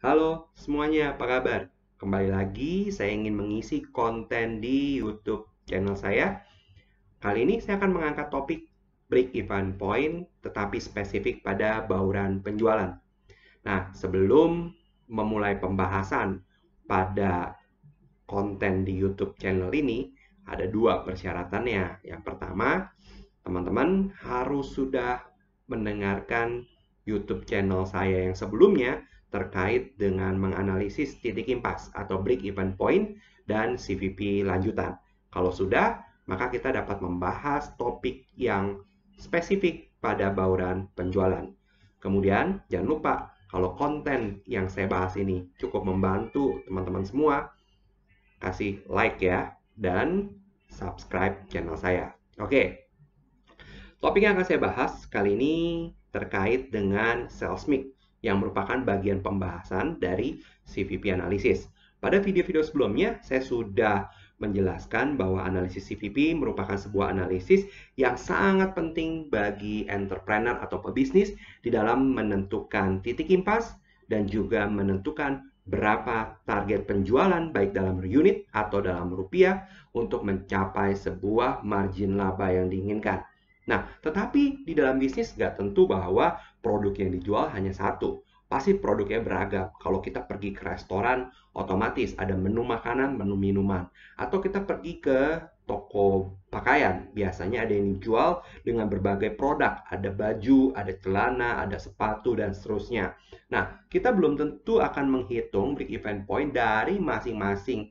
Halo semuanya, apa kabar? Kembali lagi, saya ingin mengisi konten di YouTube channel saya. Kali ini saya akan mengangkat topik break-even point, tetapi spesifik pada bauran penjualan. Nah, sebelum memulai pembahasan pada konten di YouTube channel ini, ada dua persyaratannya. Yang pertama, teman-teman harus sudah mendengarkan YouTube channel saya yang sebelumnya terkait dengan menganalisis titik impas atau break even point dan CVP lanjutan. Kalau sudah, maka kita dapat membahas topik yang spesifik pada bauran penjualan. Kemudian, jangan lupa kalau konten yang saya bahas ini cukup membantu teman-teman semua, kasih like ya dan subscribe channel saya. Oke, topik yang akan saya bahas kali ini terkait dengan sales mix yang merupakan bagian pembahasan dari CVP analisis. Pada video-video sebelumnya, saya sudah menjelaskan bahwa analisis CVP merupakan sebuah analisis yang sangat penting bagi entrepreneur atau pebisnis di dalam menentukan titik impas dan juga menentukan berapa target penjualan baik dalam unit atau dalam rupiah untuk mencapai sebuah margin laba yang diinginkan. Nah, tetapi di dalam bisnis nggak tentu bahwa produk yang dijual hanya satu. Pasti produknya beragam. Kalau kita pergi ke restoran, otomatis ada menu makanan, menu minuman. Atau kita pergi ke toko pakaian, biasanya ada yang dijual dengan berbagai produk. Ada baju, ada celana, ada sepatu, dan seterusnya. Nah, kita belum tentu akan menghitung break-even point dari masing-masing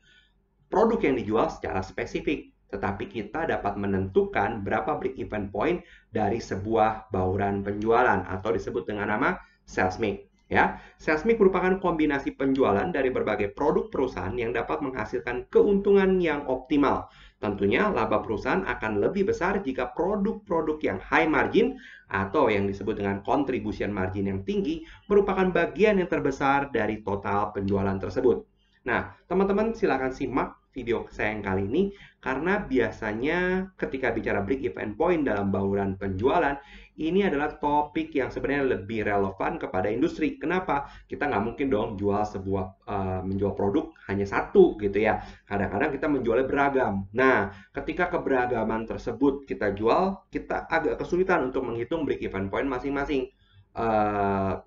produk yang dijual secara spesifik, tetapi kita dapat menentukan berapa break-even point dari sebuah bauran penjualan atau disebut dengan nama sales mix. Ya, sales mix merupakan kombinasi penjualan dari berbagai produk perusahaan yang dapat menghasilkan keuntungan yang optimal. Tentunya laba perusahaan akan lebih besar jika produk-produk yang high margin atau yang disebut dengan contribution margin yang tinggi merupakan bagian yang terbesar dari total penjualan tersebut. Nah, teman-teman silakan simak video saya yang kali ini karena biasanya ketika bicara break even point dalam bauran penjualan, ini adalah topik yang sebenarnya lebih relevan kepada industri. Kenapa? Kita nggak mungkin dong menjual produk hanya satu gitu ya. Kadang-kadang kita menjualnya beragam. Nah, ketika keberagaman tersebut kita jual, kita agak kesulitan untuk menghitung break even point masing-masing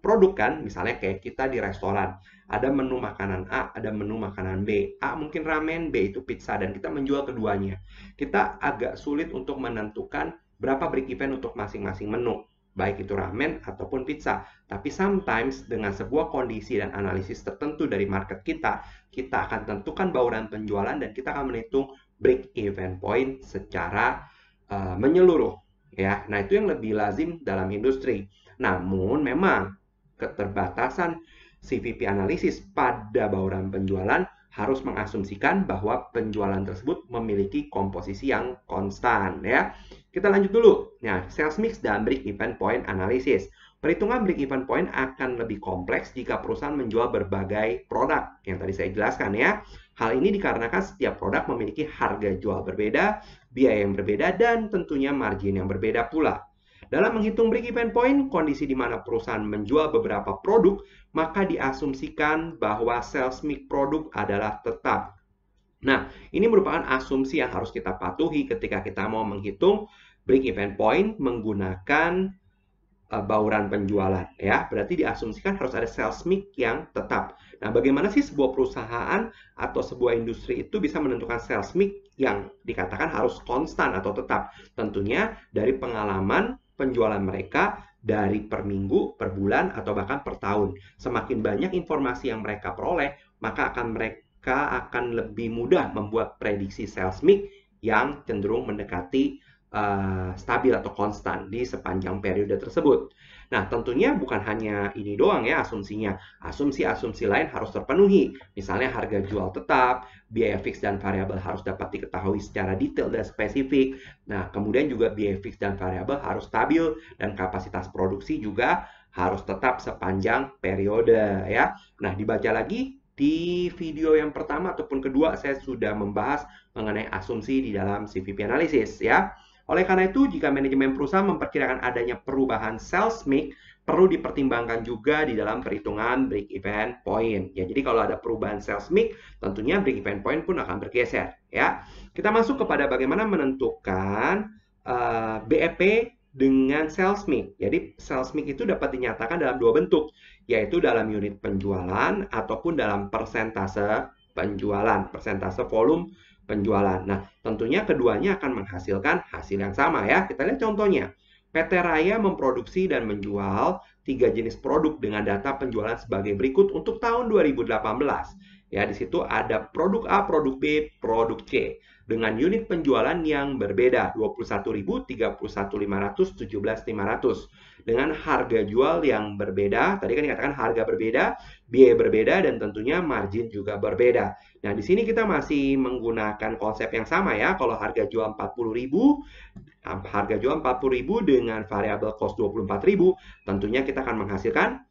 produk kan, misalnya kayak kita di restoran, ada menu makanan A, ada menu makanan B. A mungkin ramen, B itu pizza, dan kita menjual keduanya. Kita agak sulit untuk menentukan berapa break even untuk masing-masing menu, baik itu ramen ataupun pizza. Tapi sometimes dengan sebuah kondisi dan analisis tertentu dari market kita, kita akan tentukan bauran penjualan dan kita akan menghitung break even point secara menyeluruh. Ya, nah itu yang lebih lazim dalam industri. Namun memang keterbatasan CVP analisis pada bauran penjualan harus mengasumsikan bahwa penjualan tersebut memiliki komposisi yang konstan ya. Kita lanjut dulu. Nah, sales mix dan break even point analysis. Perhitungan break even point akan lebih kompleks jika perusahaan menjual berbagai produk yang tadi saya jelaskan ya. Hal ini dikarenakan setiap produk memiliki harga jual berbeda, biaya yang berbeda, dan tentunya margin yang berbeda pula. Dalam menghitung break-even point, kondisi di mana perusahaan menjual beberapa produk, maka diasumsikan bahwa sales mix produk adalah tetap. Nah, ini merupakan asumsi yang harus kita patuhi ketika kita mau menghitung break-even point menggunakan bauran penjualan ya. Berarti diasumsikan harus ada sales mix yang tetap. Nah, bagaimana sih sebuah perusahaan atau sebuah industri itu bisa menentukan sales mix yang dikatakan harus konstan atau tetap? Tentunya dari pengalaman penjualan mereka dari per minggu, per bulan, atau bahkan per tahun. Semakin banyak informasi yang mereka peroleh, maka mereka akan lebih mudah membuat prediksi sales mix yang cenderung mendekati stabil atau konstan di sepanjang periode tersebut. Nah, tentunya bukan hanya ini doang ya asumsinya. Asumsi-asumsi lain harus terpenuhi. Misalnya harga jual tetap, biaya fix dan variabel harus dapat diketahui secara detail dan spesifik. Nah, kemudian juga biaya fix dan variabel harus stabil dan kapasitas produksi juga harus tetap sepanjang periode ya. Nah, dibaca lagi di video yang pertama ataupun kedua saya sudah membahas mengenai asumsi di dalam CVP analysis ya. Oleh karena itu, jika manajemen perusahaan memperkirakan adanya perubahan sales mix perlu dipertimbangkan juga di dalam perhitungan break even point. Ya, jadi kalau ada perubahan sales mix, tentunya break even point pun akan bergeser. Ya, kita masuk kepada bagaimana menentukan BEP dengan sales mix. Jadi sales mix itu dapat dinyatakan dalam dua bentuk, yaitu dalam unit penjualan ataupun dalam persentase penjualan, persentase volume penjualan. Nah, tentunya keduanya akan menghasilkan hasil yang sama ya. Kita lihat contohnya. PT Raya memproduksi dan menjual 3 jenis produk dengan data penjualan sebagai berikut untuk tahun 2018. Ya, di situ ada produk A, produk B, produk C dengan unit penjualan yang berbeda, 21.000, 31.500, 17.500 dengan harga jual yang berbeda. Tadi kan dikatakan harga berbeda, biaya berbeda, dan tentunya margin juga berbeda. Nah, di sini kita masih menggunakan konsep yang sama ya. Kalau harga jual 40.000, harga jual 40.000 dengan variable cost 24.000, tentunya kita akan menghasilkan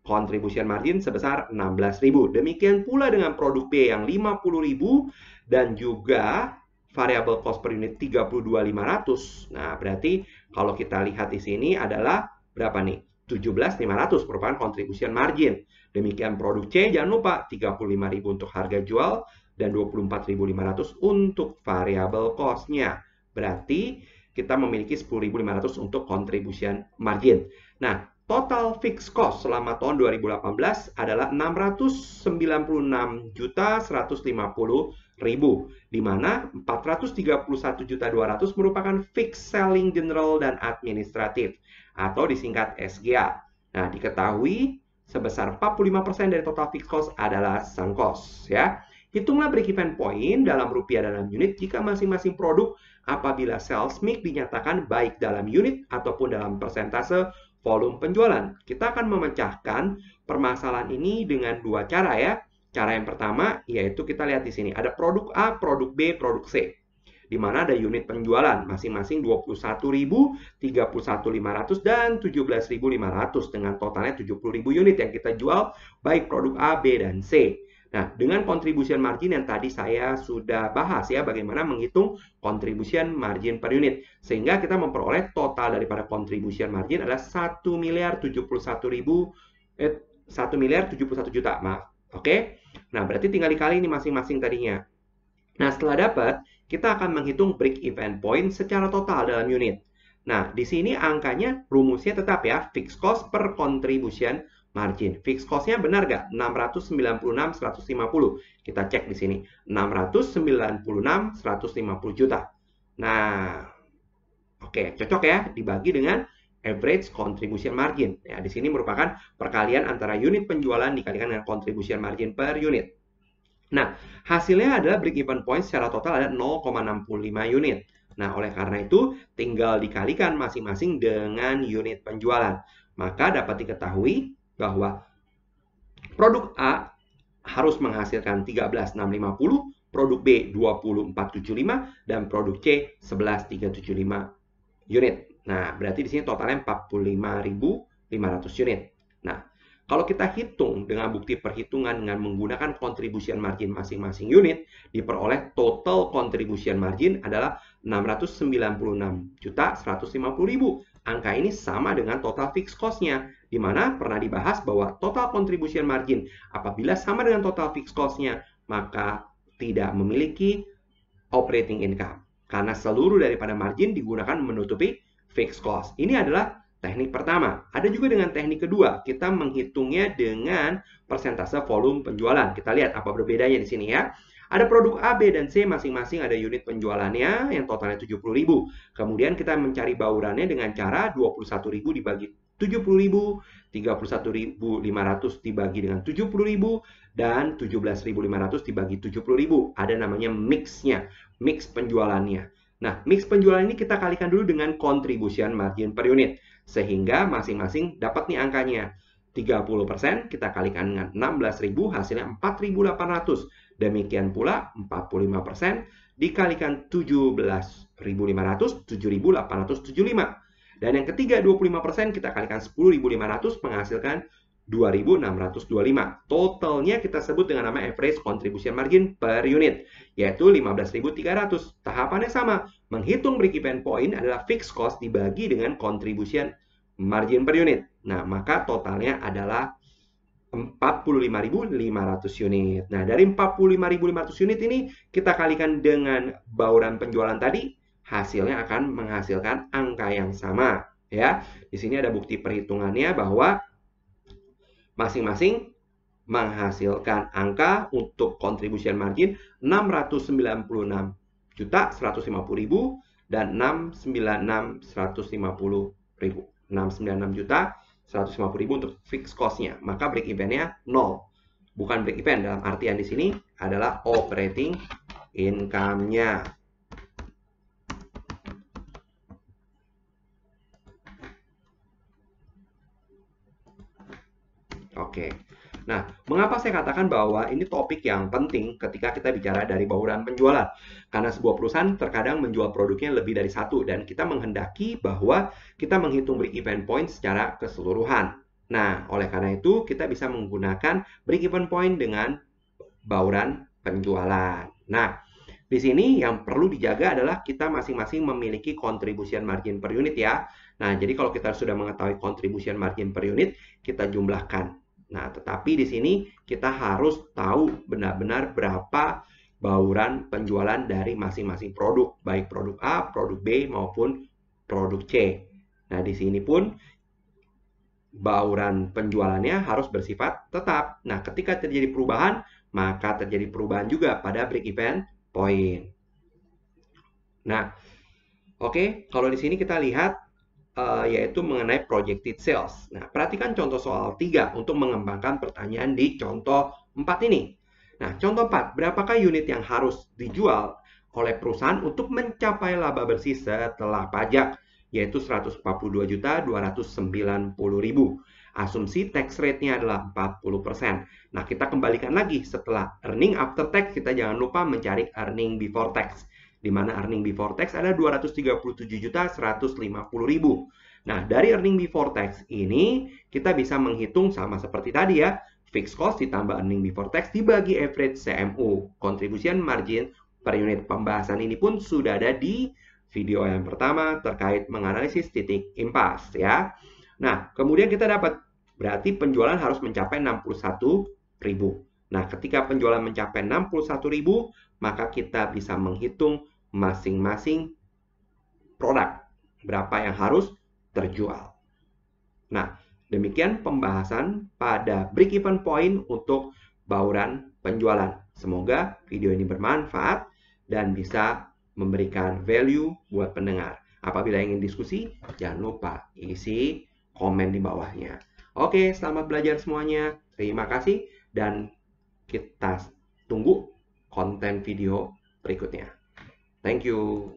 contribution margin sebesar 16.000. Demikian pula dengan produk B yang 50.000 dan juga variable cost per unit 32.500. Nah, berarti kalau kita lihat di sini adalah berapa nih? 17.500 merupakan contribution margin. Demikian produk C, jangan lupa 35.000 untuk harga jual dan 24.500 untuk variable cost-nya. Berarti kita memiliki 10.500 untuk contribution margin. Nah, total fixed cost selama tahun 2018 adalah 696.150.000, di mana 431.200 merupakan fixed selling general dan administratif atau disingkat SGA. Nah, diketahui sebesar 45% dari total fixed cost adalah sunk cost ya. Hitunglah break even point dalam rupiah dalam unit jika masing-masing produk apabila sales mix dinyatakan baik dalam unit ataupun dalam persentase volume penjualan. Kita akan memecahkan permasalahan ini dengan dua cara ya. Cara yang pertama yaitu kita lihat di sini ada produk A, produk B, produk C. Di mana ada unit penjualan masing-masing 21.000, 31.500 dan 17.500 dengan totalnya 70.000 unit yang kita jual baik produk A, B dan C. Nah, dengan contribution margin yang tadi saya sudah bahas ya, bagaimana menghitung contribution margin per unit. Sehingga kita memperoleh total daripada contribution margin adalah 1.071.000, 1.071 juta, maaf. Oke? Nah, berarti tinggal dikali ini masing-masing tadinya. Nah, setelah dapat, kita akan menghitung break even point secara total dalam unit. Nah, di sini angkanya rumusnya tetap ya, fixed cost per contribution margin. Fixed cost-nya benar nggak? 696.150. Kita cek di sini. 696.150 juta. Nah, oke, cocok ya dibagi dengan average contribution margin. Ya, di sini merupakan perkalian antara unit penjualan dikalikan dengan contribution margin per unit. Nah, hasilnya adalah break even point secara total ada 0,65 unit. Nah, oleh karena itu tinggal dikalikan masing-masing dengan unit penjualan. Maka dapat diketahui bahwa produk A harus menghasilkan 13.650, produk B 24.75 dan produk C 11.375 unit. Nah, berarti di sini totalnya 45.500 unit. Nah, kalau kita hitung dengan bukti perhitungan dengan menggunakan contribution margin masing-masing unit, diperoleh total contribution margin adalah 696.150.000. Angka ini sama dengan total fixed cost-nya, di mana pernah dibahas bahwa total contribution margin apabila sama dengan total fixed cost-nya, maka tidak memiliki operating income. Karena seluruh daripada margin digunakan menutupi fixed cost. Ini adalah teknik pertama. Ada juga dengan teknik kedua, kita menghitungnya dengan persentase volume penjualan. Kita lihat apa berbedanya di sini ya. Ada produk A, B, dan C masing-masing ada unit penjualannya yang totalnya 70.000. Kemudian kita mencari baurannya dengan cara 21.000 dibagi 70.000, 31.500 dibagi dengan 70.000, dan 17.500 dibagi 70.000. Ada namanya mix-nya, mix penjualannya. Nah, mix penjualan ini kita kalikan dulu dengan contribution margin per unit. Sehingga masing-masing dapat nih angkanya. 30% kita kalikan dengan 16.000 hasilnya 4.800. Demikian pula 45% dikalikan 17.500, 7.875. Dan yang ketiga 25% kita kalikan 10.500 menghasilkan 2.625. Totalnya kita sebut dengan nama average contribution margin per unit, yaitu 15.300. Tahapannya sama, menghitung break even point adalah fixed cost dibagi dengan contribution margin per unit. Nah, maka totalnya adalah 45.500 unit. Nah, dari 45.500 unit ini kita kalikan dengan bauran penjualan tadi, hasilnya akan menghasilkan angka yang sama, ya. Di sini ada bukti perhitungannya bahwa masing-masing menghasilkan angka untuk contribution margin 696.150.000 dan 696.150.000. 696.150.000 untuk fixed cost-nya. Maka break even-nya 0. Bukan break even, dalam artian di sini adalah operating income-nya. Oke. Nah, mengapa saya katakan bahwa ini topik yang penting ketika kita bicara dari bauran penjualan? Karena sebuah perusahaan terkadang menjual produknya lebih dari satu dan kita menghendaki bahwa kita menghitung break even point secara keseluruhan. Nah, oleh karena itu kita bisa menggunakan break even point dengan bauran penjualan. Nah, di sini yang perlu dijaga adalah kita masing-masing memiliki contribution margin per unit ya. Nah, jadi kalau kita sudah mengetahui contribution margin per unit, kita jumlahkan. Nah, tetapi di sini kita harus tahu benar-benar berapa bauran penjualan dari masing-masing produk, baik produk A, produk B, maupun produk C. Nah, di sini pun bauran penjualannya harus bersifat tetap. Nah, ketika terjadi perubahan, maka terjadi perubahan juga pada break even point. Nah, oke, kalau di sini kita lihat yaitu mengenai projected sales. Nah, perhatikan contoh soal 3 untuk mengembangkan pertanyaan di contoh 4 ini. Nah, contoh 4, berapakah unit yang harus dijual oleh perusahaan untuk mencapai laba bersih setelah pajak, yaitu 142.290.000. Asumsi tax rate-nya adalah 40%. Nah, kita kembalikan lagi setelah earning after tax, kita jangan lupa mencari earning before tax, di mana earning before tax ada 237.150.000. Nah, dari earning before tax ini kita bisa menghitung sama seperti tadi ya, fixed cost ditambah earning before tax dibagi average CMU, contribution margin per unit. Pembahasan ini pun sudah ada di video yang pertama terkait menganalisis titik impasse ya. Nah, kemudian kita dapat berarti penjualan harus mencapai 61.000. Nah, ketika penjualan mencapai 61.000, maka kita bisa menghitung masing-masing produk berapa yang harus terjual. Nah, demikian pembahasan pada break even point untuk bauran penjualan. Semoga video ini bermanfaat dan bisa memberikan value buat pendengar. Apabila ingin diskusi, jangan lupa isi komen di bawahnya. Oke, selamat belajar semuanya. Terima kasih dan kita tunggu konten video berikutnya. Thank you.